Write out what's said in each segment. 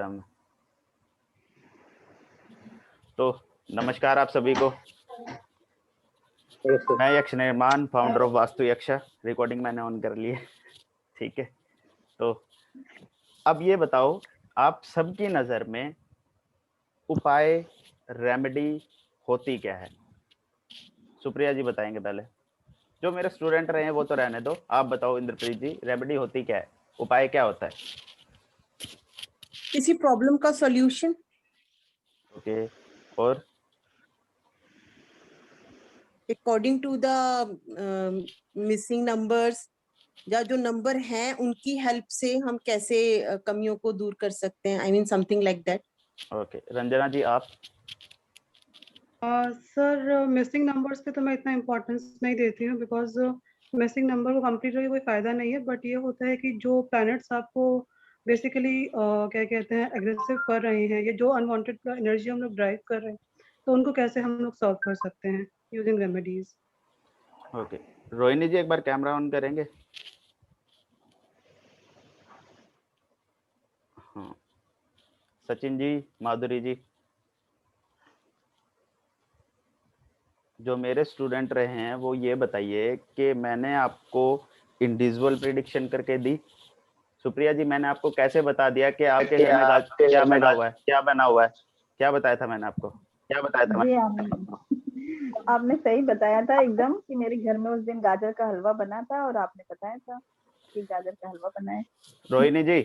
में। तो नमस्कार आप सभी को। मैं यक्ष निर्माण, फाउंडर ऑफ वास्तु यक्ष। रिकॉर्डिंग मैंने ऑन कर ली है, ठीक है। तो अब ये बताओ, आप सबकी नजर में उपाय, रेमेडी होती क्या है? सुप्रिया जी बताएंगे पहले। जो मेरे स्टूडेंट रहे हैं वो तो रहने दो, आप बताओ इंद्रप्रीत जी, रेमेडी होती क्या है, उपाय क्या होता है? किसी प्रॉब्लम का सॉल्यूशन। ओके, और according to the missing numbers, या जो नंबर हैं उनकी हेल्प से हम कैसे कमियों को दूर कर सकते हैं। I mean something like that. Okay, Ranjana ji आप? सर मिसिंग नंबर्स पे तो मैं इतना इम्पोर्टेंस नहीं देती हूँ, बिकॉज मिसिंग नंबर को कंप्लीट करके कोई फायदा नहीं है। बट ये होता है कि जो प्लैनेट्स आपको बेसिकली क्या कहते हैं एग्रेसिव कर रहे हैं, ये जो अनवांटेड एनर्जी हम लोग ड्राइव कर रहे हैं, तो उनको कैसे हम लोग सॉल्व कर सकते हैं यूजिंग रेमेडीज। ओके, रोहिणी जी एक बार कैमरा ऑन करेंगे? हाँ, सचिन जी, माधुरी जी, जो मेरे स्टूडेंट रहे हैं वो ये बताइए कि मैंने आपको इंडिविजुअल प्रिडिक्शन करके दी। सुप्रिया जी, मैंने आपको कैसे बता दिया कि आपके घर में क्या बना हुआ है? क्या बताया था मैंने आपको? जी आपने सही बताया था एकदम कि मेरे घर में उस दिन गाजर का हलवा बना था और आपने बताया था कि गाजर का हलवा बना है। रोहिणी जी,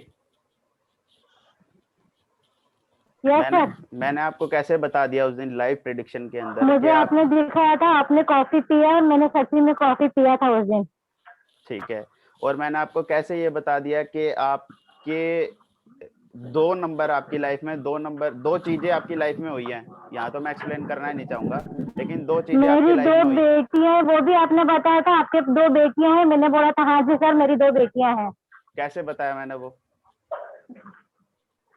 मैंने आपको कैसे बता दिया उस दिन लाइव प्रेडिक्शन के अंदर? मुझे आपने दिखाया था, आपने कॉफी पिया और मैंने सच्ची में कॉफी पिया था उस दिन। ठीक है, और मैंने आपको कैसे ये बता दिया कि आपके दो नंबर आपकी लाइफ में, दो चीजें आपकी लाइफ में हुई हैं। यहाँ तो मैं एक्सप्लेन करना ही नहीं चाहूंगा, लेकिन दो चीजें आपकी मेरी लाइफ दो में हुई। बेटियां, वो भी आपने बताया था आपके दो बेटियां हैं। मैंने बोला था हाँ जी सर मेरी दो बेटियां हैं। कैसे बताया मैंने वो?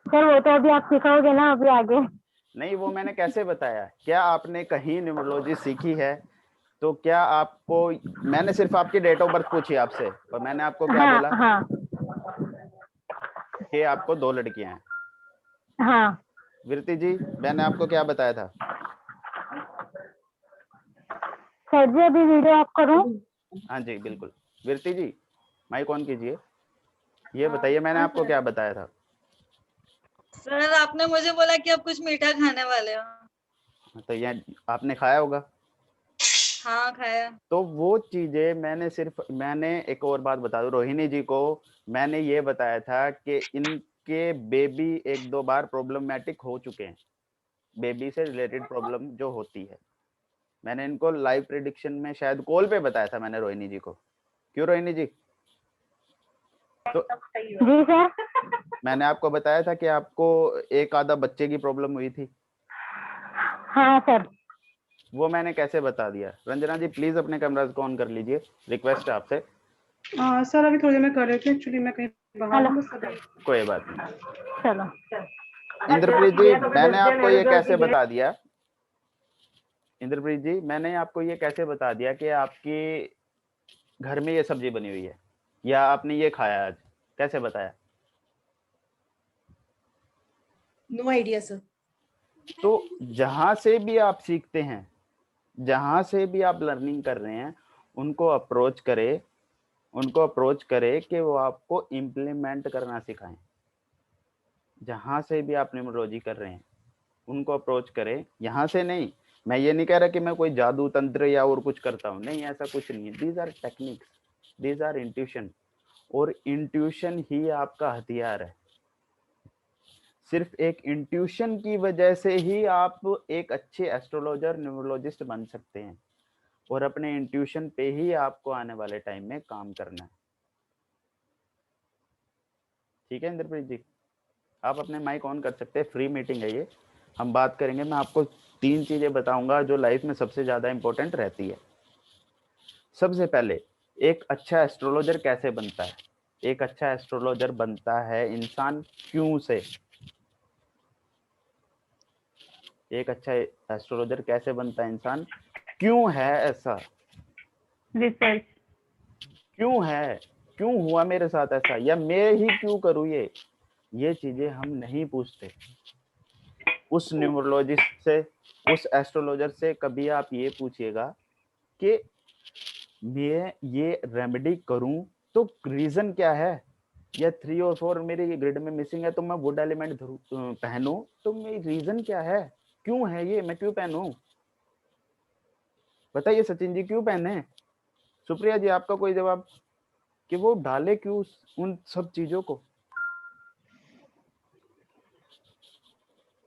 सर वो तो अभी आप सिखाओगे ना अभी आगे। नहीं, वो मैंने कैसे बताया? क्या आपने कहीं न्यूमरोलॉजी सीखी है? तो क्या आपको, मैंने सिर्फ आपकी डेट ऑफ बर्थ पूछी आपसे, और मैंने आपको क्या बोला? हाँ कि आपको दो लड़कियां हैं। हाँ विरती जी, मैंने आपको क्या बताया था? सर जी अभी वीडियो ऑफ करूं? हाँ जी बिल्कुल। विरती जी माइक ऑन कीजिए, ये बताइए मैंने आपको क्या बताया था? सर आपने मुझे बोला कि आप कुछ मीठा खाने वाले हो। तो ये आपने खाया होगा। हाँ खाया। तो वो चीजें मैंने एक और बात बता दूं रोहिणी जी को, मैंने ये बताया था कि इनके बेबी एक दो बार प्रॉब्लमेटिक हो चुके हैं, बेबी से रिलेटेड प्रॉब्लम जो होती है। मैंने इनको लाइव प्रेडिक्शन में शायद कॉल पे बताया था मैंने रोहिणी जी को। क्यों रोहिणी जी? तो जी सर। मैंने आपको बताया था कि आपको एक आधा बच्चे की प्रॉब्लम हुई थी। हाँ सर। वो मैंने कैसे बता दिया? रंजना जी प्लीज अपने कैमरास को ऑन कर लीजिए, रिक्वेस्ट है आपसे। सर अभी थोड़ी देर में कर रहे थे, एक्चुअली मैं कहीं बाहर हूँ, बस अभी। कोई बात नहीं। चलो इंद्रप्रीत जी, मैंने आपको ये कैसे बता दिया? इंद्रप्रीत जी, मैंने आपको ये कैसे बता दिया कि आपके घर में ये सब्जी बनी हुई है या आपने ये खाया आज? कैसे बताया? No idea sir. तो जहां से भी आप सीखते हैं, जहां से भी आप लर्निंग कर रहे हैं, उनको अप्रोच करे कि वो आपको इम्प्लीमेंट करना सिखाएं। जहां से भी आप न्यूमरोलॉजी कर रहे हैं उनको अप्रोच करें, यहाँ से नहीं। मैं ये नहीं कह रहा कि मैं कोई जादू तंत्र या और कुछ करता हूँ, नहीं, ऐसा कुछ नहीं है। These are techniques, these are intuition, और इंट्यूशन ही आपका हथियार है। सिर्फ एक इंट्यूशन की वजह से ही आप एक अच्छे एस्ट्रोलॉजर, न्यूमरोलॉजिस्ट बन सकते हैं, और अपने इंट्यूशन पे ही आपको आने वाले टाइम में काम करना है। ठीक है इंद्रप्रीत जी, आप अपने माइक ऑन कर सकते हैं, फ्री मीटिंग है ये, हम बात करेंगे। मैं आपको 3 चीजें बताऊंगा जो लाइफ में सबसे ज्यादा इंपॉर्टेंट रहती है। सबसे पहले, एक अच्छा एस्ट्रोलॉजर कैसे बनता है? एक अच्छा एस्ट्रोलॉजर बनता है इंसान क्यों से। एक अच्छा एस्ट्रोलॉजर कैसे बनता है इंसान? क्यों है ऐसा? रिसर्च। क्यों है, क्यों हुआ मेरे साथ ऐसा, या मैं ही क्यों करूँ ये? ये चीजें हम नहीं पूछते। उस न्यूमरोलॉजिस्ट से, उस एस्ट्रोलॉजर से कभी आप ये पूछिएगा कि मैं ये रेमेडी करूं तो रीजन क्या है, या 3 और 4 मेरे ग्रिड में मिसिंग है तो मैं वुड एलिमेंट पहनूं तो मेरी रीजन क्या है, क्यों है ये, मैं क्यों पहनूं? बताइए सचिन जी, क्यों पहने? सुप्रिया जी, आपका कोई जवाब, कि वो डाले क्यों उन सब चीजों को,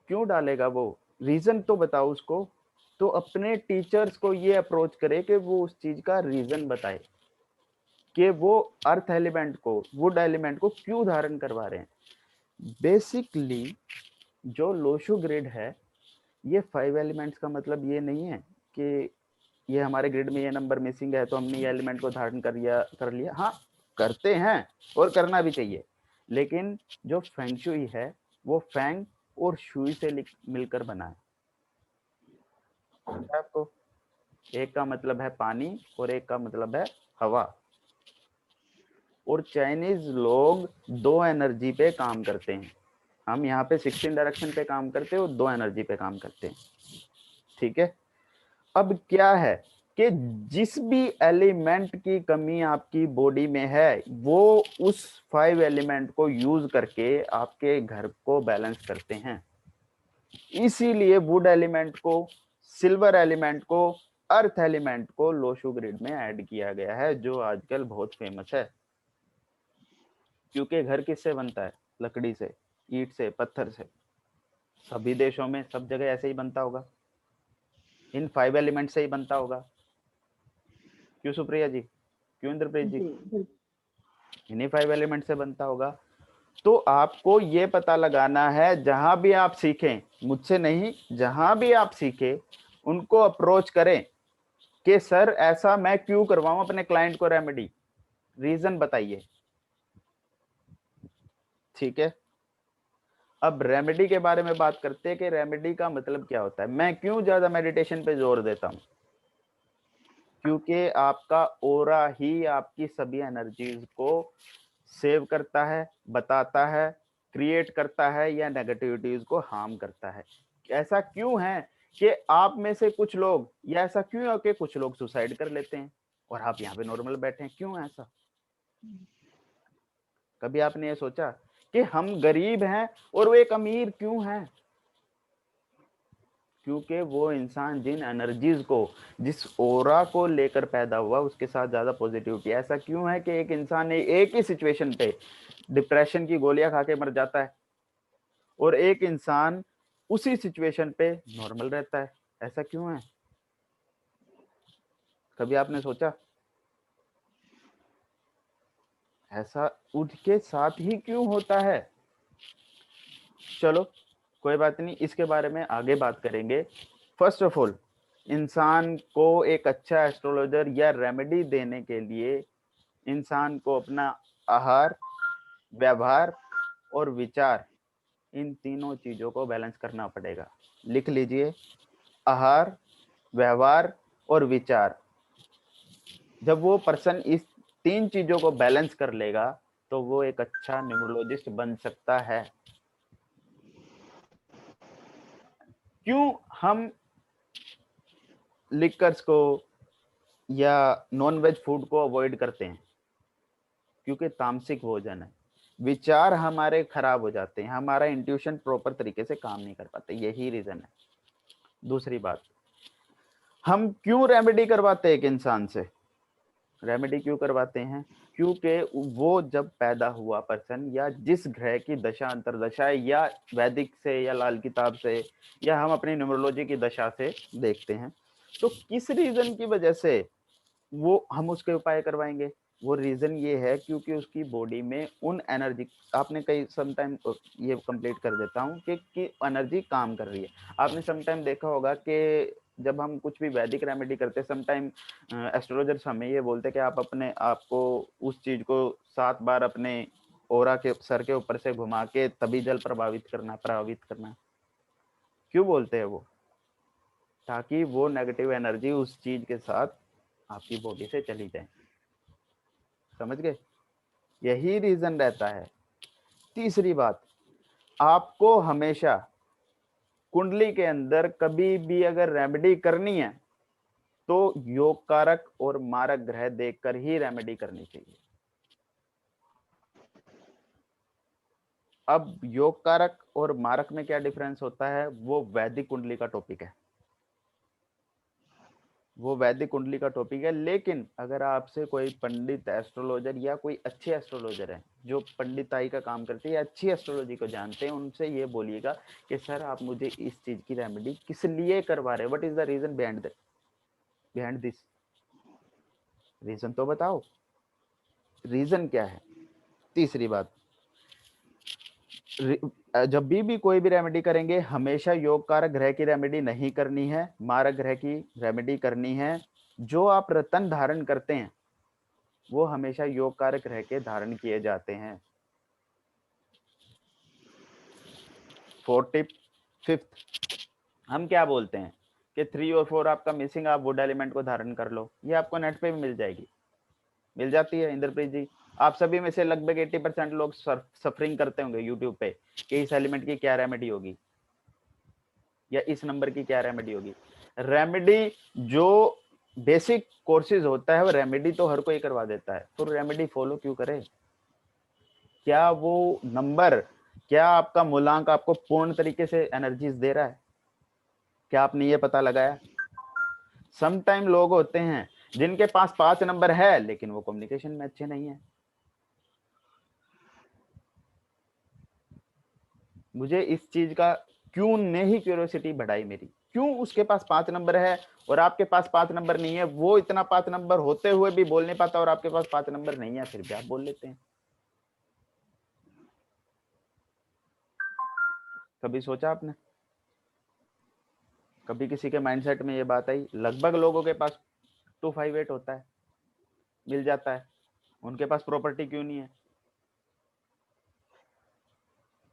क्यों डालेगा वो, रीजन तो बताओ उसको। तो अपने टीचर्स को ये अप्रोच करे कि वो उस चीज का रीजन बताए कि वो अर्थ एलिमेंट को, वुड एलिमेंट को क्यों धारण करवा रहे हैं। बेसिकली जो लोशो ग्रिड है, ये 5 एलिमेंट्स का मतलब ये नहीं है कि ये हमारे ग्रिड में ये नंबर मिसिंग है तो हमने ये एलिमेंट को धारण कर लिया। हाँ, करते हैं और करना भी चाहिए, लेकिन जो फेंग शुई है वो फेंग और शुई से मिलकर बना है। आपको एक का मतलब है पानी और एक का मतलब है हवा। और चाइनीज लोग 2 एनर्जी पे काम करते हैं, हम यहाँ पे 16 डायरेक्शन पे काम करते हैं और 2 एनर्जी पे काम करते हैं। ठीक है, अब क्या है कि जिस भी एलिमेंट की कमी आपकी बॉडी में है वो उस 5 एलिमेंट को यूज करके आपके घर को बैलेंस करते हैं। इसीलिए वुड एलिमेंट को, सिल्वर एलिमेंट को, अर्थ एलिमेंट को लोशो ग्रिड में ऐड किया गया है, जो आजकल बहुत फेमस है। क्योंकि घर किससे बनता है? लकड़ी से, ईंट से, पत्थर से। सभी देशों में सब जगह ऐसे ही बनता होगा, इन 5 एलिमेंट से ही बनता होगा। क्यों सुप्रिया जी, क्यों इंद्रप्रीत जी? इन्हीं 5 एलिमेंट से बनता होगा। तो आपको ये पता लगाना है, जहां भी आप सीखें, मुझसे नहीं, जहां भी आप सीखें उनको अप्रोच करें कि सर ऐसा मैं क्यों करवाऊं अपने क्लाइंट को रेमेडी, रीजन बताइए। ठीक है, अब रेमेडी के बारे में बात करते हैं कि रेमेडी का मतलब क्या होता है। मैं क्यों ज्यादा मेडिटेशन पे जोर देता हूं? क्योंकि आपका ओरा ही आपकी सभी एनर्जीज को सेव करता है, बताता है, क्रिएट करता है या नेगेटिविटीज को हार्म करता है। ऐसा क्यों है कि आप में से कुछ लोग, या ऐसा क्यों है कि कुछ लोग सुसाइड कर लेते हैं और आप यहाँ पे नॉर्मल बैठे हैं? क्यों ऐसा? कभी आपने ये सोचा कि हम गरीब हैं और वो एक अमीर क्यों है? क्योंकि वो इंसान जिन एनर्जीज को, जिस ओरा को लेकर पैदा हुआ, उसके साथ ज्यादा पॉजिटिविटी। ऐसा क्यों है कि एक इंसान एक ही सिचुएशन पे डिप्रेशन की गोलियां खा के मर जाता है और एक इंसान उसी सिचुएशन पे नॉर्मल रहता है? ऐसा क्यों है? कभी आपने सोचा ऐसा उसके साथ ही क्यों होता है? चलो कोई बात नहीं, इसके बारे में आगे बात करेंगे। फर्स्ट ऑफ ऑल, इंसान को एक अच्छा एस्ट्रोलॉजर या रेमेडी देने के लिए इंसान को अपना आहार, व्यवहार और विचार, इन तीनों चीजों को बैलेंस करना पड़ेगा। लिख लीजिए, आहार, व्यवहार और विचार। जब वो पर्सन इस 3 चीजों को बैलेंस कर लेगा तो वो एक अच्छा न्यूमरोलॉजिस्ट बन सकता है। क्यों हम लिकर्स को या नॉन वेज फूड को अवॉइड करते हैं? क्योंकि तामसिक भोजन है, विचार हमारे खराब हो जाते हैं, हमारा इंट्यूशन प्रॉपर तरीके से काम नहीं कर पाते, यही रीजन है। दूसरी बात, हम क्यों रेमेडी करवाते हैं एक इंसान से? रेमेडी क्यों करवाते हैं? क्योंकि वो जब पैदा हुआ पर्सन, या जिस ग्रह की दशा अंतरदशा है, या वैदिक से या लाल किताब से या हम अपनी न्यूमरोलॉजी की दशा से देखते हैं, तो किस रीजन की वजह से वो हम उसके उपाय करवाएंगे। वो रीजन ये है क्योंकि उसकी बॉडी में उन एनर्जी, आपने कई समटाइम, ये कंप्लीट कर देता हूँ कि एनर्जी काम कर रही है। आपने समटाइम देखा होगा कि जब हम कुछ भी वैदिक रेमेडी करते हैं, समटाइम एस्ट्रोलॉजर्स हमें ये बोलते हैं कि आप अपने आप को, उस चीज को 7 बार अपने ओरा के सर के ऊपर से घुमा के तभी जल प्रभावित करना। क्यों बोलते हैं वो? ताकि वो नेगेटिव एनर्जी उस चीज के साथ आपकी बॉडी से चली जाए। समझ गए? यही रीजन रहता है। तीसरी बात, आपको हमेशा कुंडली के अंदर कभी भी अगर रेमेडी करनी है तो योग कारक और मारक ग्रह देखकर ही रेमेडी करनी चाहिए। अब योग कारक और मारक में क्या डिफरेंस होता है वो वैदिक कुंडली का टॉपिक है, वो वैदिक कुंडली का टॉपिक है। लेकिन अगर आपसे कोई पंडित एस्ट्रोलॉजर या कोई अच्छे एस्ट्रोलॉजर है जो पंडिताई का काम करते हैं या अच्छी एस्ट्रोलॉजी को जानते हैं, उनसे ये बोलिएगा कि सर आप मुझे इस चीज की रेमेडी किस लिए करवा रहे हैं, what is the reason behind this, reason तो बताओ, रीजन क्या है। तीसरी बात, जब भी कोई भी रेमेडी करेंगे हमेशा योग कारक ग्रह की रेमेडी नहीं करनी है, मारक ग्रह की रेमेडी करनी है। जो आप रतन धारण करते हैं वो हमेशा योग कारक ग्रह के धारण किए जाते हैं। फोर्थ टिप, फिफ्थ, हम क्या बोलते हैं कि 3 और 4 आपका मिसिंग, आप वुड एलिमेंट को धारण कर लो। ये आपको नेट पे भी मिल जाएगी, मिल जाती है इंद्रप्रीत जी। आप सभी में से लगभग 80% लोग सफरिंग करते होंगे यूट्यूब पे कि इस एलिमेंट की क्या रेमेडी होगी या इस नंबर की क्या रेमेडी होगी। रेमेडी जो बेसिक कोर्सेज होता है वो रेमेडी तो हर कोई करवा देता है, तो रेमेडी फॉलो क्यों करे। क्या वो नंबर, क्या आपका मूलांक आपको पूर्ण तरीके से एनर्जीज दे रहा है, क्या आपने ये पता लगाया। समटाइम लोग होते हैं जिनके पास 5 नंबर है लेकिन वो कम्युनिकेशन में अच्छे नहीं है। मुझे इस चीज का क्यों ने ही क्यूरियोसिटी बढ़ाई मेरी, क्यों उसके पास 5 नंबर है और आपके पास 5 नंबर नहीं है। वो इतना 5 नंबर होते हुए भी बोल नहीं पाता और आपके पास 5 नंबर नहीं है, फिर भी आप बोल लेते हैं। कभी सोचा आपने, कभी किसी के माइंडसेट में ये बात आई। लगभग लोगों के पास 258 होता है, मिल जाता है, उनके पास प्रॉपर्टी क्यों नहीं है,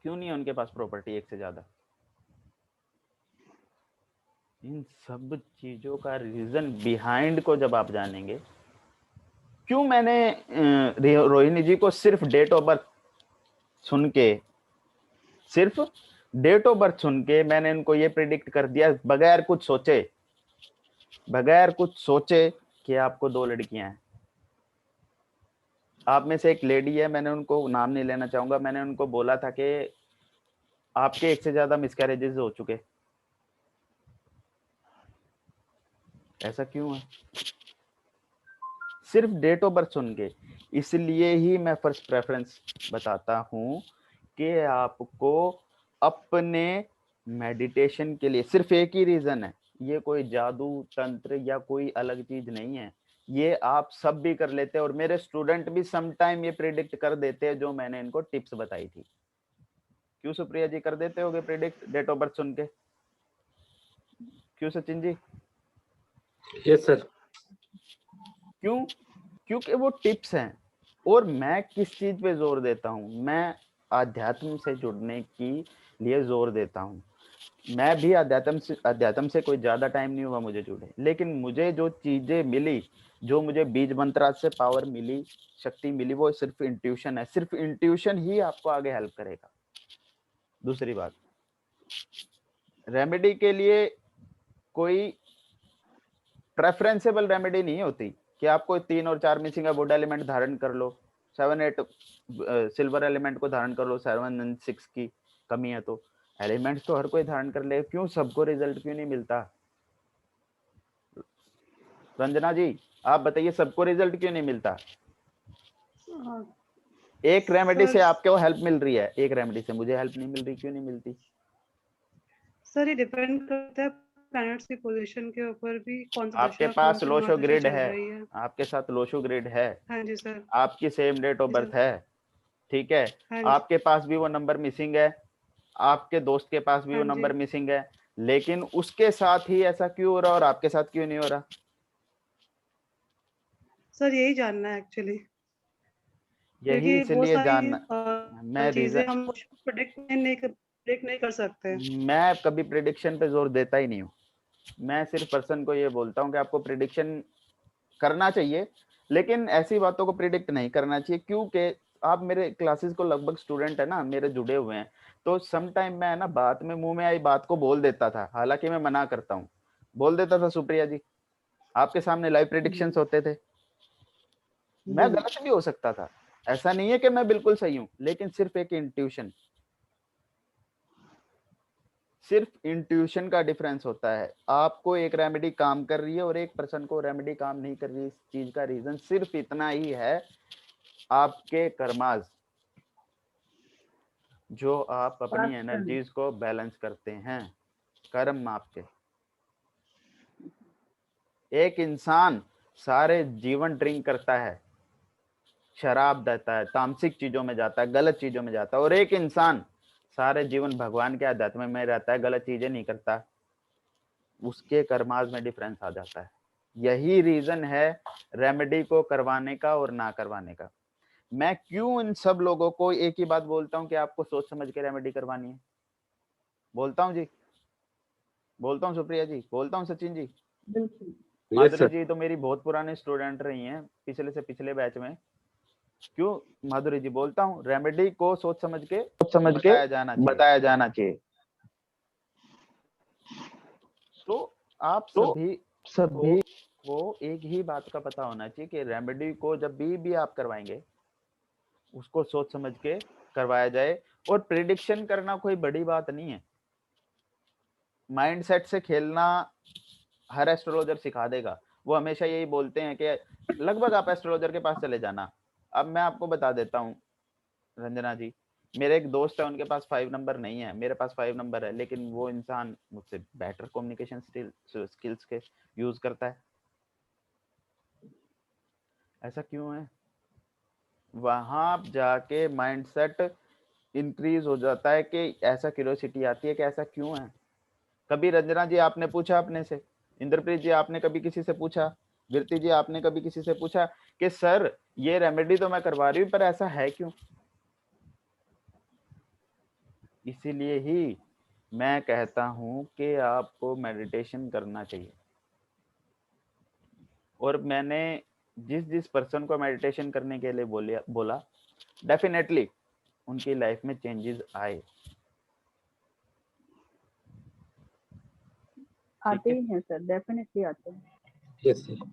क्यों नहीं है उनके पास प्रॉपर्टी एक से ज्यादा। इन सब चीजों का रीजन बिहाइंड को जब आप जानेंगे, क्यों मैंने रोहिणी जी को सिर्फ डेट ऑफ बर्थ सुन के, सिर्फ डेट ऑफ बर्थ सुन के मैंने इनको ये प्रिडिक्ट कर दिया बगैर कुछ सोचे, बगैर कुछ सोचे कि आपको 2 लड़कियां हैं। आप में से एक लेडी है, मैंने उनको नाम नहीं लेना चाहूंगा, मैंने उनको बोला था कि आपके 1 से ज्यादा मिसकैरेजेस हो चुके, ऐसा क्यों है, सिर्फ डेट ऑफ बर्थ सुन के। इसलिए ही मैं फर्स्ट प्रेफरेंस बताता हूं कि आपको अपने मेडिटेशन के लिए सिर्फ एक ही रीजन है, ये कोई जादू तंत्र या कोई अलग चीज नहीं है, ये आप सब भी कर लेते हैं और मेरे स्टूडेंट भी समटाइम ये प्रिडिक्ट कर देते हैं जो मैंने इनको टिप्स बताई थी। क्यों सुप्रिया जी कर देते होगे प्रिडिक्ट डेट ऑफ बर्थ सुन के, क्यों सचिन जी? Yes sir. क्यों? क्योंकि वो टिप्स हैं। और मैं किस चीज पे जोर देता हूँ, मैं आध्यात्म से जुड़ने की लिए जोर देता हूँ। मैं भी अध्यात्म से कोई ज्यादा टाइम नहीं हुआ मुझे जुड़े, लेकिन मुझे जो चीजें मिली, जो मुझे बीज मंत्र से पावर मिली, शक्ति मिली, वो सिर्फ इंट्यूशन है। सिर्फ इंट्यूशन ही आपको आगे हेल्प करेगा। दूसरी बात, रेमेडी के लिए कोई प्रेफरेंसेबल रेमेडी नहीं होती कि आपको 3 और 4 मिसिंग है वुड एलिमेंट धारण कर लो, 7 8 सिल्वर एलिमेंट को धारण कर लो, 7 और 6 की कमी है तो एलिमेंट्स तो हर कोई धारण कर ले, क्यों सबको रिजल्ट क्यों नहीं मिलता? रंजना जी आप बताइए, सबको रिजल्ट क्यों नहीं मिलता? एक रेमेडी से आपको हेल्प मिल रही है, एक रेमेडी से मुझे हेल्प नहीं मिल रही, क्यों नहीं मिलती? सर ये डिपेंड करता है प्लैनेट्स की पोजीशन के ऊपर भी, कौन सा आपके दशा, पास कौन सी लोशो महादशा ग्रिड चल है, रही है। आपके साथ लोशो ग्रिड है, हाँ जी सर। आपकी सेम डेट ऑफ जी बर्थ सर। है, ठीक है, हाँ जी। आपके पास भी वो नंबर मिसिंग है, आपके दोस्त के पास भी वो हाँ जी। नंबर मिसिंग है, लेकिन उसके साथ ही ऐसा क्यों हो रहा और आपके साथ क्यों नहीं हो रहा? सर यही जानना है एक्चुअली, यही क्योंकि बहुत इसलिए जानना, सारी मैं चीजें रीजन, हम प्रेडिक्ट नहीं कर सकते। मैं कभी प्रिडिक्शन पे जोर देता ही नहीं हूँ। मैं सिर्फ पर्सन को ये बोलता हूँ कि आपको प्रिडिक्शन करना चाहिए, लेकिन ऐसी बातों को प्रिडिक्ट नहीं करना चाहिए, क्योंकि आप मेरे क्लासेस को लगभग स्टूडेंट है ना मेरे जुड़े हुए हैं, तो सम टाइम मैं ना बात में मुंह में आई बात को बोल देता था, हालांकि मैं मना करता हूँ, बोल देता था सुप्रिया जी, आपके सामने लाइव प्रेडिक्शंस होते थे, मैं गलत भी हो सकता था, ऐसा नहीं है कि मैं बिल्कुल सही हूं, लेकिन सिर्फ एक इंट्यूशन, सिर्फ इंट्यूशन का डिफरेंस होता है। आपको एक रेमेडी काम कर रही है और एक पर्सन को रेमेडी काम नहीं कर रही है, इस चीज का रीजन सिर्फ इतना ही है, आपके कर्माज, जो आप अपनी एनर्जीज को बैलेंस करते हैं, कर्म आपके। एक इंसान सारे जीवन ड्रिंक करता है, शराब देता है, तामसिक चीजों में जाता है, गलत चीजों में जाता है, और एक इंसान सारे जीवन भगवान के आध्यात्म में रहता है, गलत चीजें नहीं करता, उसके कर्माज में डिफरेंस आ जाता है। यही रीजन है रेमेडी को करवाने का और ना करवाने का। मैं क्यों इन सब लोगों को एक ही बात बोलता हूं कि आपको सोच समझ के रेमेडी करवानी है, बोलता हूं जी, बोलता हूं सुप्रिया जी, बोलता हूं सचिन जी, माधुरी जी तो मेरी बहुत पुराने स्टूडेंट रही हैं, पिछले से पिछले बैच में। क्यों माधुरी जी बोलता हूँ, रेमेडी को सोच समझ के बताया जाना चाहिए। तो आप सभी को एक ही बात का पता होना चाहिए कि रेमेडी को जब भी आप करवाएंगे, उसको सोच समझ के करवाया जाए। और प्रिडिक्शन करना कोई बड़ी बात नहीं है, माइंडसेट से खेलना हर एस्ट्रोलॉजर सिखा देगा। वो हमेशा यही बोलते हैं कि लगभग आप एस्ट्रोलॉजर के पास चले जाना। अब मैं आपको बता देता हूँ रंजना जी, मेरे एक दोस्त है, उनके पास 5 नंबर नहीं है, मेरे पास 5 नंबर है, लेकिन वो इंसान मुझसे बेटर कम्युनिकेशन स्किल्स के यूज करता है। ऐसा क्यों है? वहां जाके माइंडसेट इंक्रीज हो जाता है कि ऐसा क्यूरियोसिटी आती है कि ऐसा क्यों है। कभी रंजना जी आपने पूछा अपने से, इंद्रप्रीत जी आपने कभी किसी से पूछा, वीरती जी आपने कभी किसी से पूछा कि सर ये रेमेडी तो मैं करवा रही हूँ पर ऐसा है क्यों? इसीलिए ही मैं कहता हूं कि आपको मेडिटेशन करना चाहिए। और मैंने जिस पर्सन को मेडिटेशन करने के लिए बोला डेफिनेटली उनकी लाइफ में चेंजेस आए। आते ही हैं सर, डेफिनेटली आते हैं। Yes sir.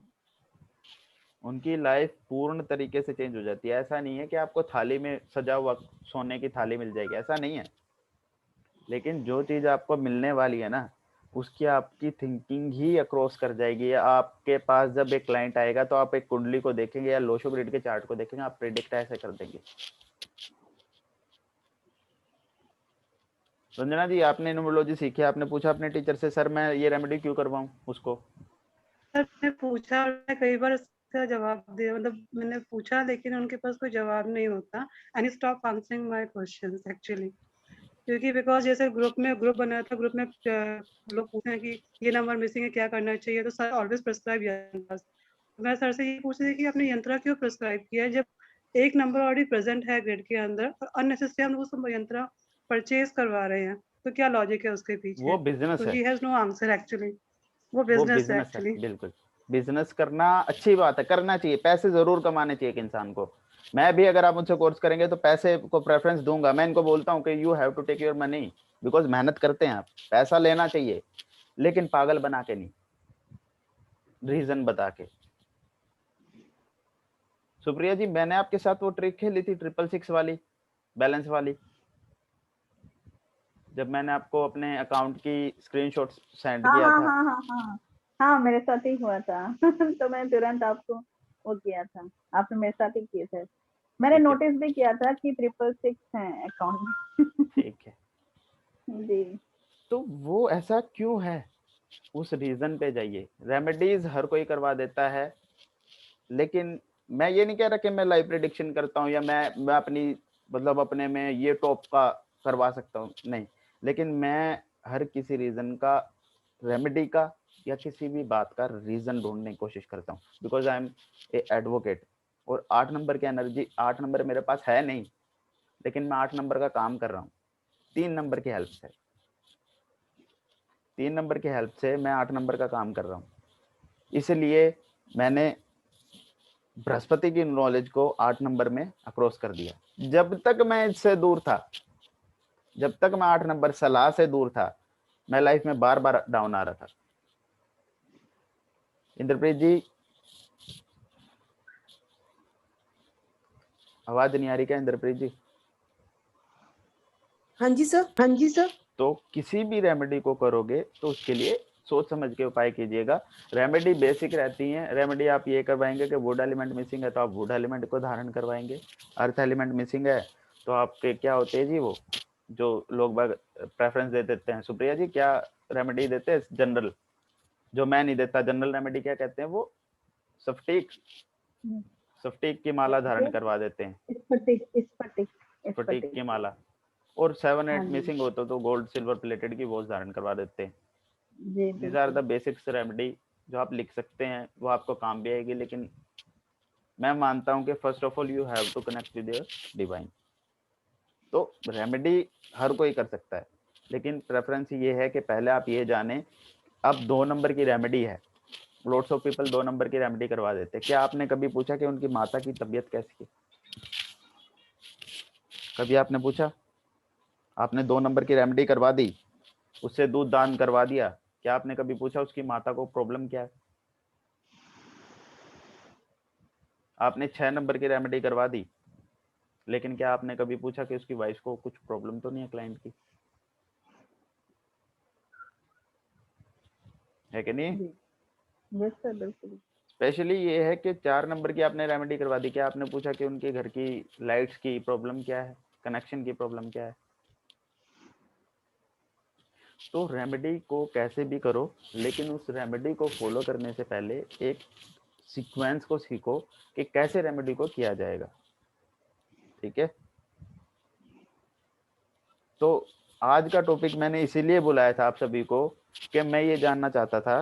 उनकी लाइफ पूर्ण तरीके से चेंज हो जाती है। ऐसा नहीं है कि आपको थाली में सजा हुआ सोने की थाली मिल जाएगी, ऐसा नहीं है, लेकिन जो चीज आपको मिलने वाली है ना, उसकी आपकी थिंकिंग ही अक्रॉस कर जाएगी। आपके पास जब एक क्लाइंट आएगा तो आप एक कुंडली को देखेंगे या लोशो ग्रिड के चार्ट को देखेंगे, आप प्रेडिक्ट ऐसे कर देंगे। रंजना जी आपने न्यूमरोलॉजी सीखी, आपने पूछा अपने टीचर से सर मैं ये रेमेडी क्यों करवाऊं उसको? सर मैं पूछा, कई बार उसका जवाब दिया, मतलब मैंने पूछा लेकिन उनके पास कोई जवाब नहीं होता, and stop answering my questions actually. क्योंकि बिकॉज जैसे ग्रुप बनाया था, ग्रुप में लोग पूछते हैं कि ये नंबर मिसिंग है, क्या करना चाहिए, तो सर ऑलवेज प्रिस्क्राइब यंत्र। मैं सर से ये पूछ रही थी कि आपने यंत्र क्यों प्रिस्क्राइब किया है जब एक नंबर ऑलरेडी प्रेजेंट है ग्रिड के अंदर, और अननेसेसरी हम उस यंत्र परचेज करवा रहे हैं, तो क्या लॉजिक है उसके पीछे? वो बिजनेस है, he has no answer actually. वो बिजनेस बिजनेस है है एक्चुअली। बिल्कुल। बिजनेस करना अच्छी बात है, करना चाहिए, पैसे जरूर कमाने चाहिए एक इंसान को। मैं भी अगर आप मुझसे कोर्स करेंगे तो पैसे को प्रेफरेंस दूंगा। मैं इनको बोलता हूँ कि you have to take your money, because मेहनत करते हैं आप, पैसा लेना चाहिए, लेकिन पागल बना के नहीं, रीजन बता के। सुप्रिया जी मैंने आपके साथ वो ट्रिक खेली थी 666 वाली, बैलेंस वाली, जब मैंने आपको अपने अकाउंट की स्क्रीनशॉट सेंड किया था। हाँ मेरे साथ ही हुआ था तो मैं तुरंत आपको वो किया था, आपने मेरे साथ ही किए थे। मैंने नोटिस भी किया था कि 666 है अकाउंट में। ठीक है जी। तो वो ऐसा क्यों है, उस रीजन पे जाइए। रेमेडीज हर कोई करवा देता है, लेकिन मैं ये नहीं कह रहा कि मैं लाइव प्रेडिक्शन करता हूँ या मैं अपनी मतलब अपने में ये टॉप का करवा सकता हूँ, नहीं, लेकिन मैं हर किसी रीजन का, रेमेडी का या किसी भी बात का रीजन ढूंढने की कोशिश करता हूँ, because I am a advocate. और 8 नंबर की एनर्जी, 8 नंबर मेरे पास है नहीं, लेकिन मैं 8 नंबर का काम कर रहा हूँ 3 नंबर की हेल्प से। 3 नंबर की हेल्प से मैं 8 नंबर का काम कर रहा हूँ। इसलिए मैंने बृहस्पति की नॉलेज को 8 नंबर में अक्रॉस कर दिया। जब तक मैं इससे दूर था, जब तक मैं 8 नंबर सलाह से दूर था, मैं लाइफ में बार बार डाउन आ रहा था। इंद्रप्रीत जी, आवाज नहीं आ रही क्या इंद्रप्रीत जी? हाँ जी सर, हाँ जी सर। तो किसी भी रेमेडी को करोगे तो उसके लिए सोच समझ के उपाय कीजिएगा। रेमेडी बेसिक रहती है। रेमेडी आप ये करवाएंगे कि वुड एलिमेंट मिसिंग है तो आप वुड एलिमेंट को धारण करवाएंगे। अर्थ एलिमेंट मिसिंग है तो आपके क्या होते हैं जी, वो जो लोग प्रेफरेंस दे देते हैं, सुप्रिया जी क्या रेमेडी देते हैं जनरल, जो मैं नहीं देता, जनरल रेमेडी क्या कहते हैं वो, स्फटिक, स्फटिक की माला धारण करवा देते हैं, स्फटिक की माला। और 7-8 मिसिंग हो तो गोल्ड सिल्वर प्लेटेड की वॉच धारण करवा देते हैं। These are the basics remedy जो आप लिख सकते हैं, वो आपको काम भी आएगी। लेकिन मैं मानता हूं कि first of all you have to connect with your divine. तो रेमेडी हर कोई कर सकता है, लेकिन प्रेफरेंस ये है कि पहले आप ये जाने। अब 2 नंबर की रेमेडी है, लॉट्स ऑफ पीपल 2 नंबर की रेमेडी करवा देते हैं। क्या आपने कभी पूछा कि उनकी माता की तबीयत कैसी है? कभी आपने पूछा? आपने 2 नंबर की रेमेडी करवा दी, उससे दूध दान करवा दिया, क्या आपने कभी पूछा उसकी माता को प्रॉब्लम क्या है? आपने 6 नंबर की रेमेडी करवा दी, लेकिन क्या आपने कभी पूछा कि उसकी वाइफ को कुछ प्रॉब्लम तो नहीं है क्लाइंट की? है कि नहीं? यस सर, बिल्कुल। स्पेशली ये है कि 4 नंबर की आपने रेमेडी करवा दी, क्या आपने पूछा कि उनके घर की लाइट्स की प्रॉब्लम क्या है, कनेक्शन की प्रॉब्लम क्या है? तो रेमेडी को कैसे भी करो, लेकिन उस रेमेडी को फॉलो करने से पहले एक सीक्वेंस को सीखो कि कैसे रेमेडी को किया जाएगा। ठीक है, तो आज का टॉपिक मैंने इसीलिए बुलाया था आप सभी को कि मैं ये जानना चाहता था